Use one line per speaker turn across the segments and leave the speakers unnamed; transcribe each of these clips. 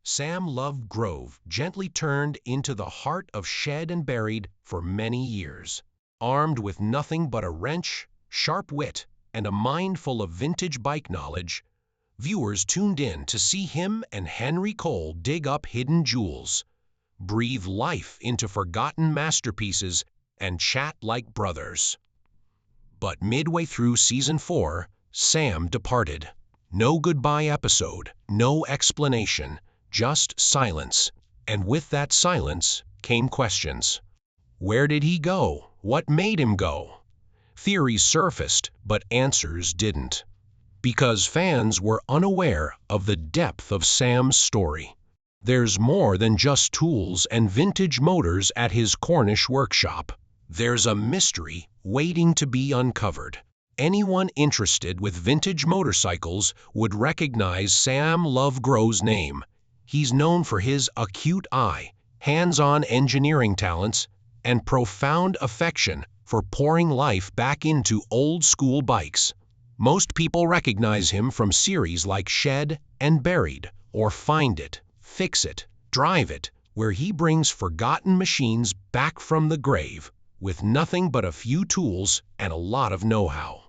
Sam Lovegrove gently turned into the heart of Shed and Buried for many years. Armed with nothing but a wrench, sharp wit, and a mind full of vintage bike knowledge, viewers tuned in to see him and Henry Cole dig up hidden jewels, breathe life into forgotten masterpieces, and chat like brothers. But midway through Season 4, Sam departed. No goodbye episode, no explanation, just silence. And with that silence came questions. Where did he go? What made him go? Theories surfaced, but answers didn't. Because fans were unaware of the depth of Sam's story. There's more than just tools and vintage motors at his Cornish workshop. There's a mystery waiting to be uncovered. Anyone interested with vintage motorcycles would recognize Sam Lovegrove's name. He's known for his acute eye, hands-on engineering talents, and profound affection for pouring life back into old-school bikes. Most people recognize him from series like Shed and Buried, or Find It, Fix It, Drive It, where he brings forgotten machines back from the grave, with nothing but a few tools and a lot of know-how.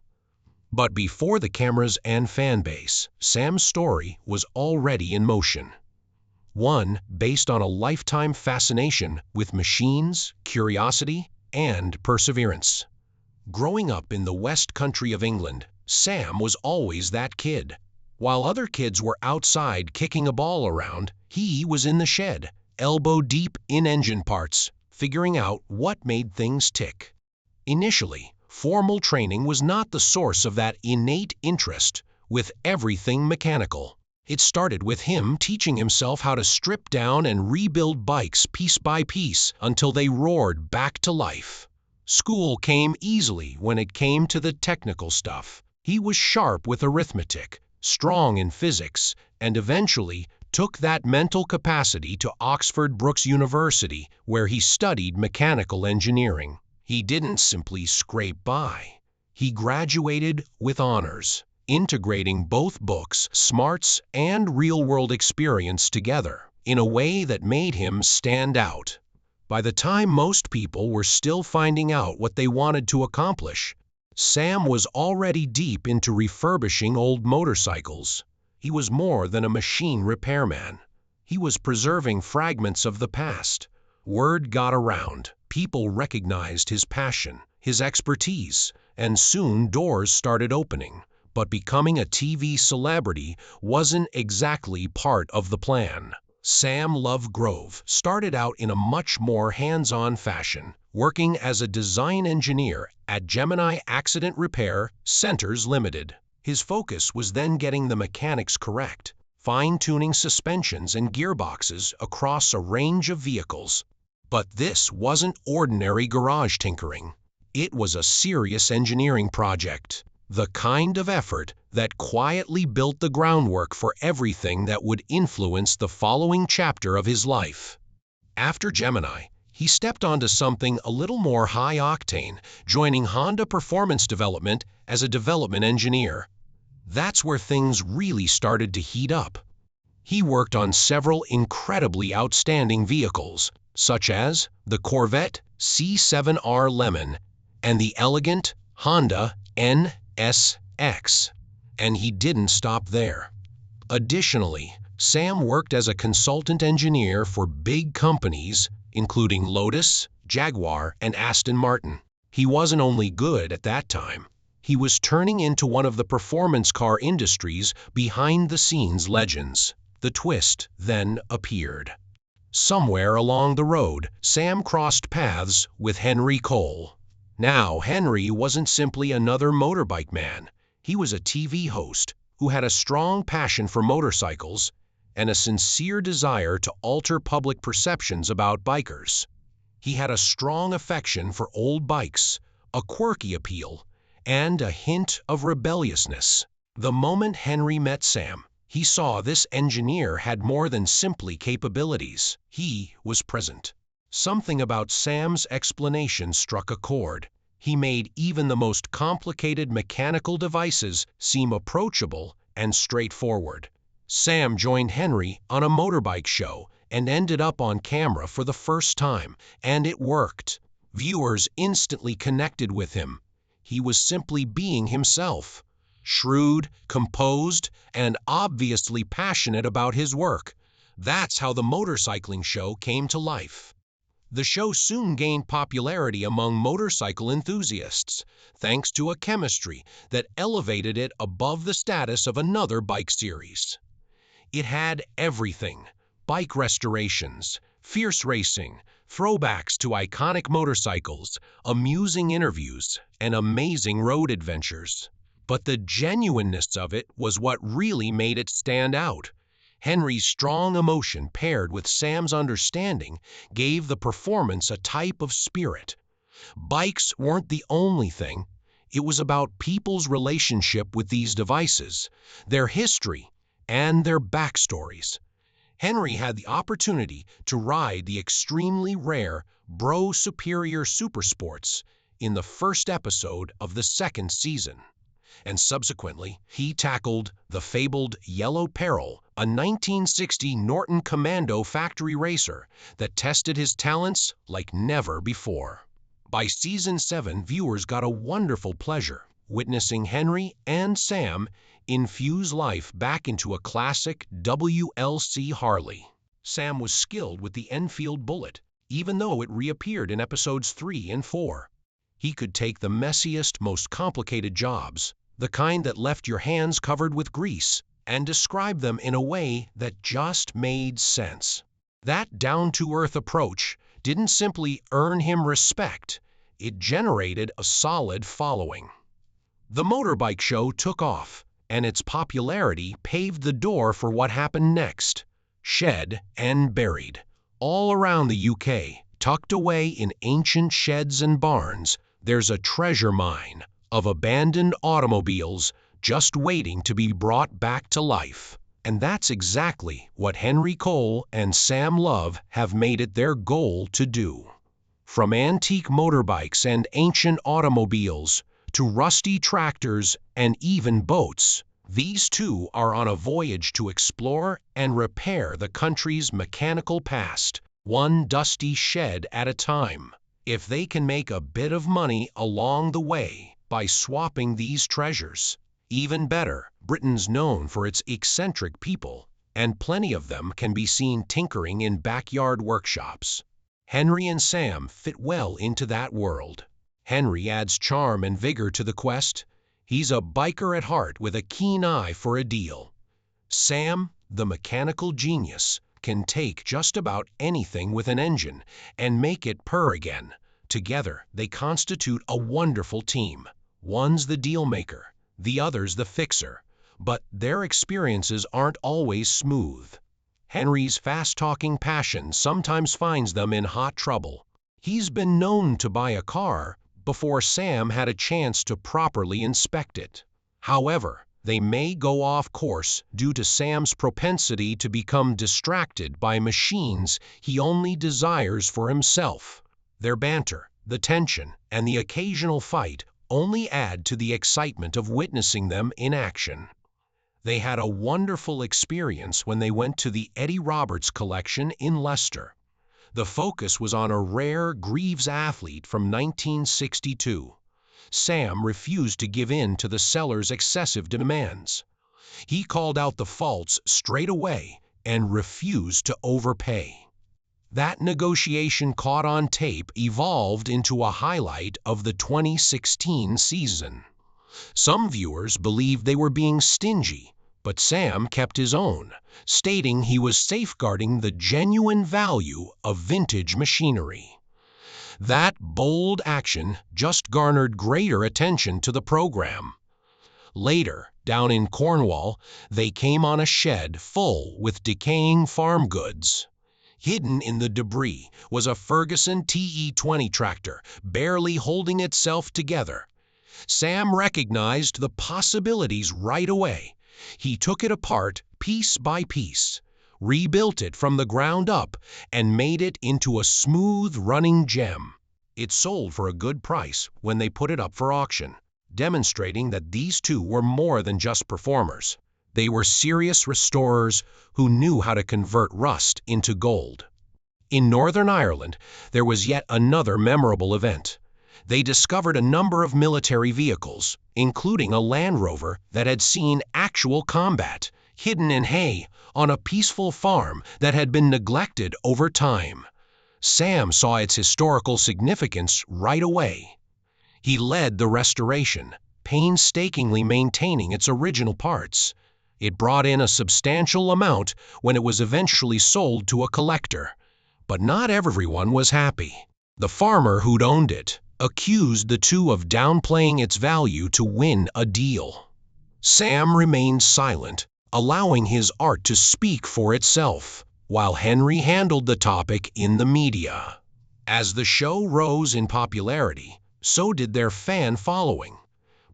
But before the cameras and fan base, Sam's story was already in motion. One based on a lifetime fascination with machines, curiosity, and perseverance. Growing up in the West Country of England, Sam was always that kid. While other kids were outside kicking a ball around, he was in the shed, elbow deep in engine parts, figuring out what made things tick. Initially, formal training was not the source of that innate interest, with everything mechanical. It started with him teaching himself how to strip down and rebuild bikes piece by piece until they roared back to life. School came easily when it came to the technical stuff. He was sharp with arithmetic, strong in physics, and eventually took that mental capacity to Oxford Brookes University, where he studied mechanical engineering. He didn't simply scrape by. He graduated with honors, integrating both books, smarts, and real-world experience together in a way that made him stand out. By the time most people were still finding out what they wanted to accomplish, Sam was already deep into refurbishing old motorcycles. He was more than a machine repairman. He was preserving fragments of the past. Word got around. People recognized his passion, his expertise, and soon doors started opening. But becoming a TV celebrity wasn't exactly part of the plan. Sam Lovegrove started out in a much more hands-on fashion, working as a design engineer at Gemini Accident Repair Centers Limited. His focus was then getting the mechanics correct, fine-tuning suspensions and gearboxes across a range of vehicles. But this wasn't ordinary garage tinkering. It was a serious engineering project. The kind of effort that quietly built the groundwork for everything that would influence the following chapter of his life. After Gemini, he stepped onto something a little more high-octane, joining Honda Performance Development as a development engineer. That's where things really started to heat up. He worked on several incredibly outstanding vehicles, such as the Corvette C7R Lemon and the elegant Honda NSX. And he didn't stop there. Additionally, Sam worked as a consultant engineer for big companies, including Lotus, Jaguar, and Aston Martin. He wasn't only good at that time. He was turning into one of the performance car industry's behind-the-scenes legends. The twist then appeared. Somewhere along the road, Sam crossed paths with Henry Cole. Now, Henry wasn't simply another motorbike man. He was a TV host who had a strong passion for motorcycles and a sincere desire to alter public perceptions about bikers. He had a strong affection for old bikes, a quirky appeal, and a hint of rebelliousness. The moment Henry met Sam, he saw this engineer had more than simply capabilities. He was present. Something about Sam's explanation struck a chord. He made even the most complicated mechanical devices seem approachable and straightforward. Sam joined Henry on a motorbike show and ended up on camera for the first time, and it worked. Viewers instantly connected with him. He was simply being himself, shrewd, composed, and obviously passionate about his work. That's how the motorcycling show came to life. The show soon gained popularity among motorcycle enthusiasts, thanks to a chemistry that elevated it above the status of another bike series. It had everything: bike restorations, fierce racing, throwbacks to iconic motorcycles, amusing interviews, and amazing road adventures. But the genuineness of it was what really made it stand out. Henry's strong emotion paired with Sam's understanding gave the performance a type of spirit. Bikes weren't the only thing. It was about people's relationship with these devices, their history, and their backstories. Henry had the opportunity to ride the extremely rare Bro Superior Supersports in the first episode of the second season, and subsequently he tackled the fabled Yellow Peril, a 1960 Norton Commando factory racer that tested his talents like never before. By season 7, viewers got a wonderful pleasure witnessing Henry and Sam infuse life back into a classic WLC Harley. Sam was skilled with the Enfield Bullet, even though it reappeared in episodes 3 and 4. He could take the messiest, most complicated jobs, the kind that left your hands covered with grease, and describe them in a way that just made sense. That down-to-earth approach didn't simply earn him respect, it generated a solid following. The motorbike show took off, and its popularity paved the door for what happened next. Shed and Buried. All around the UK, tucked away in ancient sheds and barns, there's a treasure mine of abandoned automobiles just waiting to be brought back to life. And that's exactly what Henry Cole and Sam Love have made it their goal to do. From antique motorbikes and ancient automobiles to rusty tractors and even boats, these two are on a voyage to explore and repair the country's mechanical past, one dusty shed at a time. If they can make a bit of money along the way by swapping these treasures, even better. Britain's known for its eccentric people, and plenty of them can be seen tinkering in backyard workshops. Henry and Sam fit well into that world. Henry adds charm and vigor to the quest. He's a biker at heart with a keen eye for a deal. Sam, the mechanical genius, can take just about anything with an engine and make it purr again. Together, they constitute a wonderful team. One's the deal maker, the other's the fixer, but their experiences aren't always smooth. Henry's fast-talking passion sometimes finds them in hot trouble. He's been known to buy a car before Sam had a chance to properly inspect it. However, they may go off course due to Sam's propensity to become distracted by machines he only desires for himself. Their banter, the tension, and the occasional fight only add to the excitement of witnessing them in action. They had a wonderful experience when they went to the Eddie Roberts collection in Leicester. The focus was on a rare Greaves athlete from 1962. Sam refused to give in to the seller's excessive demands. He called out the faults straight away and refused to overpay. That negotiation caught on tape evolved into a highlight of the 2016 season. Some viewers believed they were being stingy, but Sam kept his own, stating he was safeguarding the genuine value of vintage machinery. That bold action just garnered greater attention to the program. Later, down in Cornwall, they came on a shed full with decaying farm goods. Hidden in the debris was a Ferguson TE20 tractor, barely holding itself together. Sam recognized the possibilities right away. He took it apart piece by piece, rebuilt it from the ground up, and made it into a smooth-running gem. It sold for a good price when they put it up for auction, demonstrating that these two were more than just performers. They were serious restorers who knew how to convert rust into gold. In Northern Ireland, there was yet another memorable event. They discovered a number of military vehicles, including a Land Rover that had seen actual combat, hidden in hay, on a peaceful farm that had been neglected over time. Sam saw its historical significance right away. He led the restoration, painstakingly maintaining its original parts. It brought in a substantial amount when it was eventually sold to a collector. But not everyone was happy. The farmer who'd owned it accused the two of downplaying its value to win a deal. Sam remained silent, allowing his art to speak for itself, while Henry handled the topic in the media. As the show rose in popularity, so did their fan following.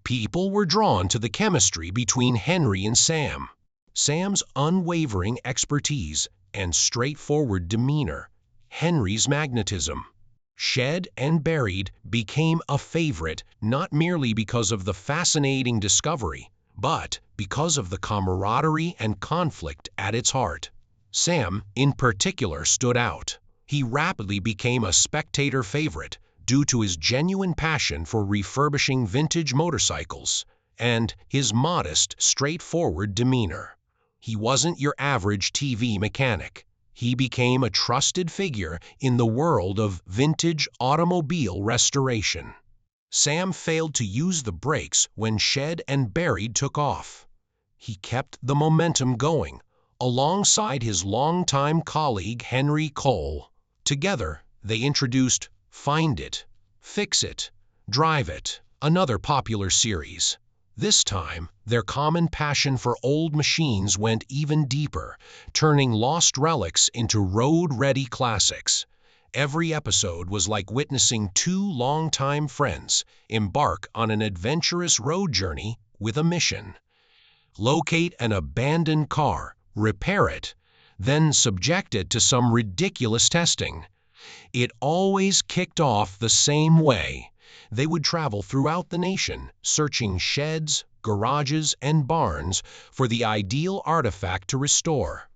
People were drawn to the chemistry between Henry and Sam. Sam's unwavering expertise and straightforward demeanor, Henry's magnetism. Shed and Buried became a favorite not merely because of the fascinating discovery, but because of the camaraderie and conflict at its heart. Sam, in particular, stood out. He rapidly became a spectator favorite due to his genuine passion for refurbishing vintage motorcycles and his modest, straightforward demeanor. He wasn't your average TV mechanic. He became a trusted figure in the world of vintage automobile restoration. Sam failed to use the brakes when Shed and Buried took off. He kept the momentum going, alongside his longtime colleague Henry Cole. Together, they introduced Find It, Fix It, Drive It, another popular series. This time, their common passion for old machines went even deeper, turning lost relics into road-ready classics. Every episode was like witnessing two longtime friends embark on an adventurous road journey with a mission. Locate an abandoned car, repair it, then subject it to some ridiculous testing. It always kicked off the same way. They would travel throughout the nation, searching sheds, garages, and barns for the ideal artifact to restore.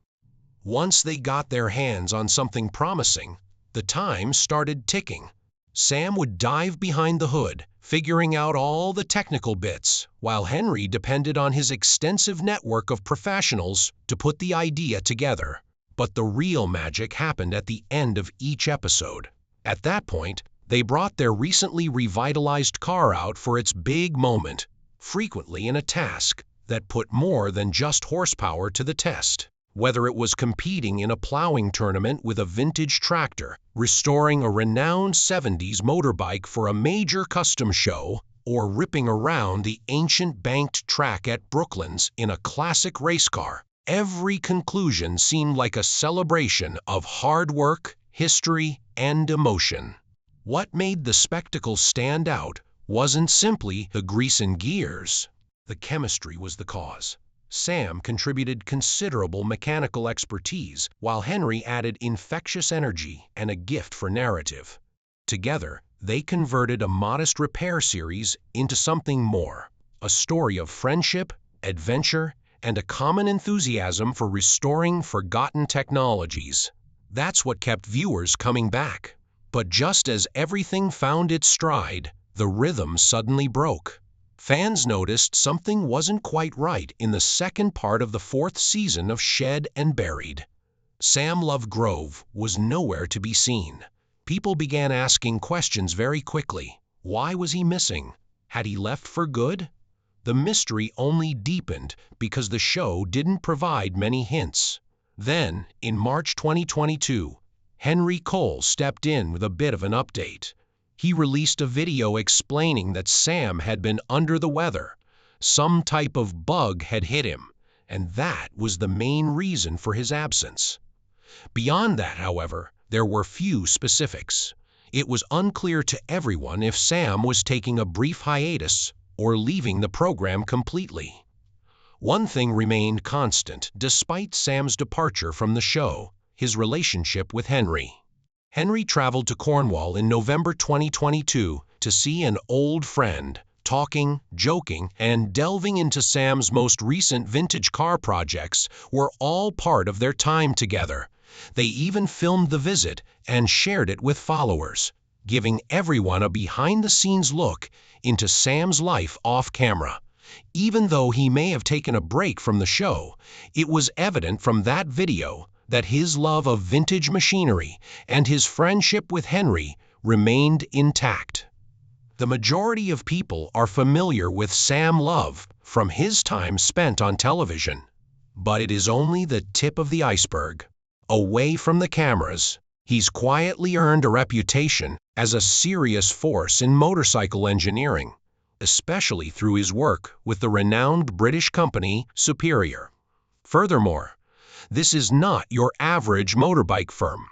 Once they got their hands on something promising, the time started ticking. Sam would dive behind the hood, figuring out all the technical bits, while Henry depended on his extensive network of professionals to put the idea together. But the real magic happened at the end of each episode. At that point, they brought their recently revitalized car out for its big moment, frequently in a task that put more than just horsepower to the test. Whether it was competing in a plowing tournament with a vintage tractor, restoring a renowned 70s motorbike for a major custom show, or ripping around the ancient banked track at Brooklands in a classic race car, every conclusion seemed like a celebration of hard work, history, and emotion. What made the spectacle stand out wasn't simply the grease and gears. The chemistry was the cause. Sam contributed considerable mechanical expertise, while Henry added infectious energy and a gift for narrative. Together, they converted a modest repair series into something more, a story of friendship, adventure, and a common enthusiasm for restoring forgotten technologies. That's what kept viewers coming back. But just as everything found its stride, the rhythm suddenly broke. Fans noticed something wasn't quite right in the second part of the fourth season of Shed and Buried. Sam Lovegrove was nowhere to be seen. People began asking questions very quickly. Why was he missing? Had he left for good? The mystery only deepened because the show didn't provide many hints. Then, in March 2022, Henry Cole stepped in with a bit of an update. He released a video explaining that Sam had been under the weather. Some type of bug had hit him, and that was the main reason for his absence. Beyond that, however, there were few specifics. It was unclear to everyone if Sam was taking a brief hiatus or leaving the program completely. One thing remained constant despite Sam's departure from the show: his relationship with Henry. Henry traveled to Cornwall in November 2022 to see an old friend, Talking, joking, and delving into Sam's most recent vintage car projects were all part of their time together. They even filmed the visit and shared it with followers, giving everyone a behind-the-scenes look into Sam's life off-camera. Even though he may have taken a break from the show, it was evident from that video that his love of vintage machinery and his friendship with Henry remained intact. The majority of people are familiar with Sam Love from his time spent on television. But it is only the tip of the iceberg. Away from the cameras, he's quietly earned a reputation as a serious force in motorcycle engineering, especially through his work with the renowned British company Superior. Furthermore, this is not your average motorbike firm.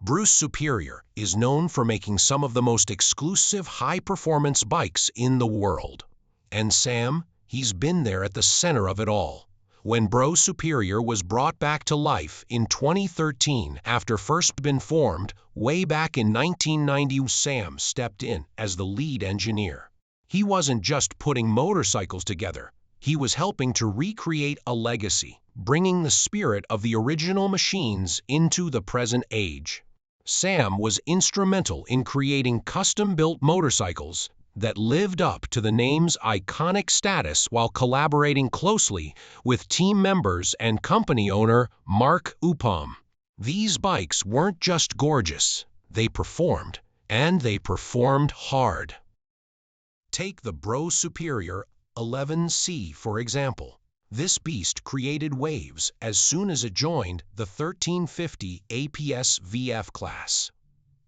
Bruce Superior is known for making some of the most exclusive high-performance bikes in the world. And Sam, he's been there at the center of it all. When Bro Superior was brought back to life in 2013 after first been formed way back in 1990, Sam stepped in as the lead engineer. He wasn't just putting motorcycles together, he was helping to recreate a legacy, bringing the spirit of the original machines into the present age. Sam was instrumental in creating custom-built motorcycles that lived up to the name's iconic status while collaborating closely with team members and company owner Mark Upam. These bikes weren't just gorgeous, they performed, and they performed hard. Take the Bro Superior 11C for example. This beast created waves as soon as it joined the 1350 APS VF class.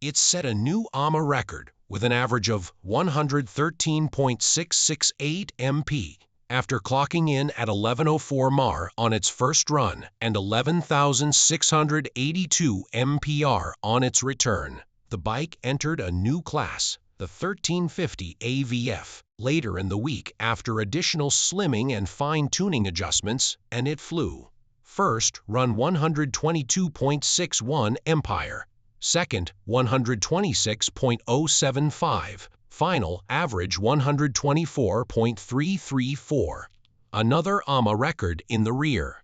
It set a new AMA record with an average of 113.668 MP after clocking in at 1104 mar on its first run and 11,682 mpr on its return. The bike entered a new class, the 1350 AVF, later in the week after additional slimming and fine-tuning adjustments, and it flew. First, run 122.61 mph. Second, 126.075. Final, average 124.334. Another AMA record in the rear.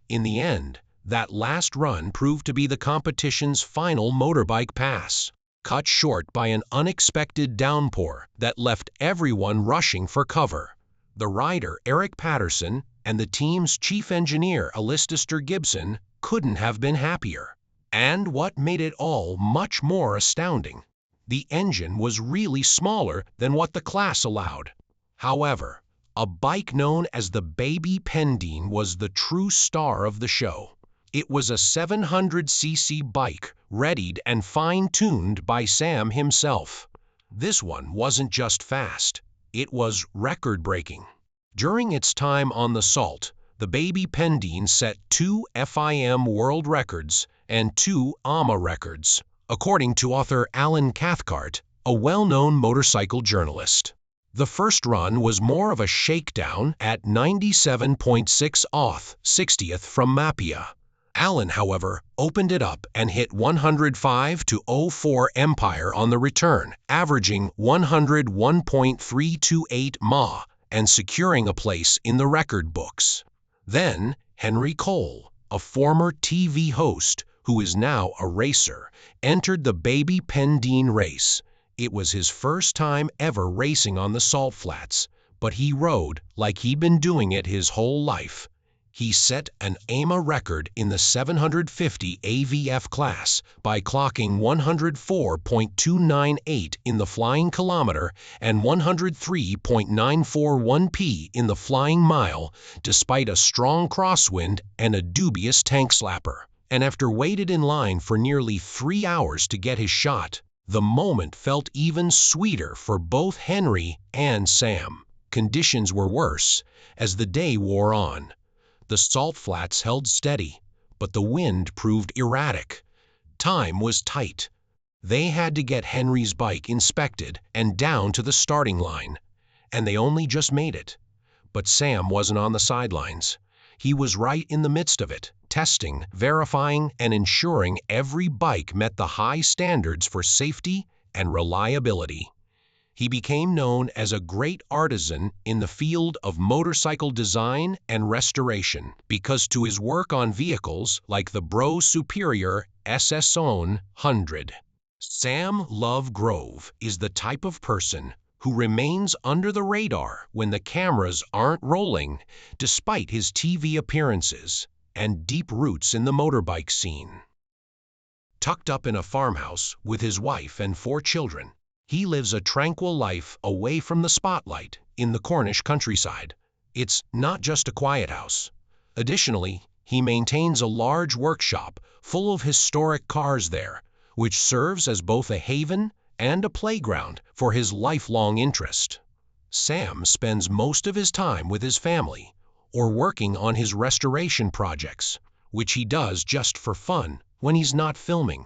In the end, that last run proved to be the competition's final motorbike pass, cut short by an unexpected downpour that left everyone rushing for cover. The rider, Eric Patterson, and the team's chief engineer, Alistair Gibson, couldn't have been happier. And what made it all much more astounding, the engine was really smaller than what the class allowed. However, a bike known as the Baby Pendine was the true star of the show. It was a 700cc bike, readied and fine-tuned by Sam himself. This one wasn't just fast, it was record-breaking. During its time on the Salt, the Baby Pendine set 2 FIM world records and 2 AMA records, according to author Alan Cathcart, a well-known motorcycle journalist. The first run was more of a shakedown at 97.6 auth, 60th from Mapia. Allen, however, opened it up and hit 105.04 mph on the return, averaging 101.328 mAh and securing a place in the record books. Then, Henry Cole, a former TV host who is now a racer, entered the Baby Pendine race. It was his first time ever racing on the salt flats, but he rode like he'd been doing it his whole life. He set an AMA record in the 750 AVF class by clocking 104.298 in the flying kilometer and 103.941 p in the flying mile, despite a strong crosswind and a dubious tank slapper. And after waited in line for nearly 3 hours to get his shot, the moment felt even sweeter for both Henry and Sam. Conditions were worse as the day wore on. The salt flats held steady, but the wind proved erratic. Time was tight. They had to get Henry's bike inspected and down to the starting line, and they only just made it. But Sam wasn't on the sidelines. He was right in the midst of it, testing, verifying, and ensuring every bike met the high standards for safety and reliability. he became known as a great artisan in the field of motorcycle design and restoration because to his work on vehicles like the Bro Superior SS100. Sam Lovegrove is the type of person who remains under the radar when the cameras aren't rolling, despite his TV appearances and deep roots in the motorbike scene. Tucked up in a farmhouse with his wife and 4 children, he lives a tranquil life away from the spotlight in the Cornish countryside. It's not just a quiet house. Additionally, he maintains a large workshop full of historic cars there, which serves as both a haven and a playground for his lifelong interest. Sam spends most of his time with his family or working on his restoration projects, which he does just for fun when he's not filming.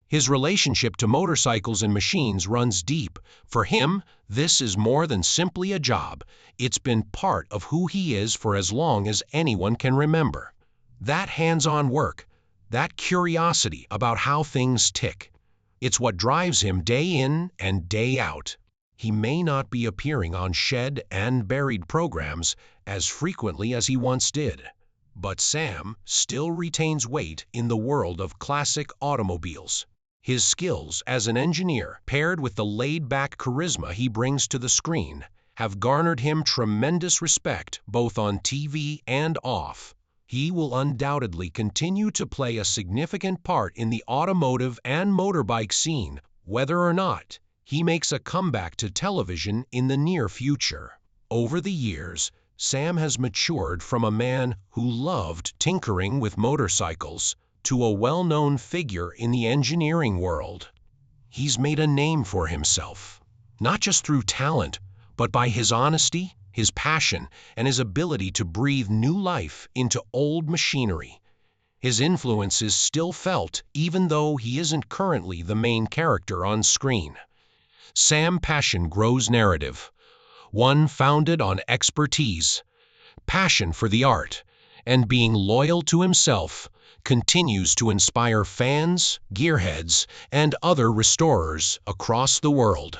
His relationship to motorcycles and machines runs deep. For him, this is more than simply a job. It's been part of who he is for as long as anyone can remember. That hands-on work, that curiosity about how things tick, it's what drives him day in and day out. He may not be appearing on Shed and Buried programs as frequently as he once did, but Sam still retains weight in the world of classic automobiles. His skills as an engineer, paired with the laid-back charisma he brings to the screen, have garnered him tremendous respect both on TV and off. He will undoubtedly continue to play a significant part in the automotive and motorbike scene, whether or not he makes a comeback to television in the near future. Over the years, Sam has matured from a man who loved tinkering with motorcycles to a well-known figure in the engineering world. He's made a name for himself, not just through talent, but by his honesty, his passion, and his ability to breathe new life into old machinery. His influence is still felt even though he isn't currently the main character on screen. Sam Passion grows narrative, one founded on expertise, passion for the art, and being loyal to himself, continues to inspire fans, gearheads, and other restorers across the world.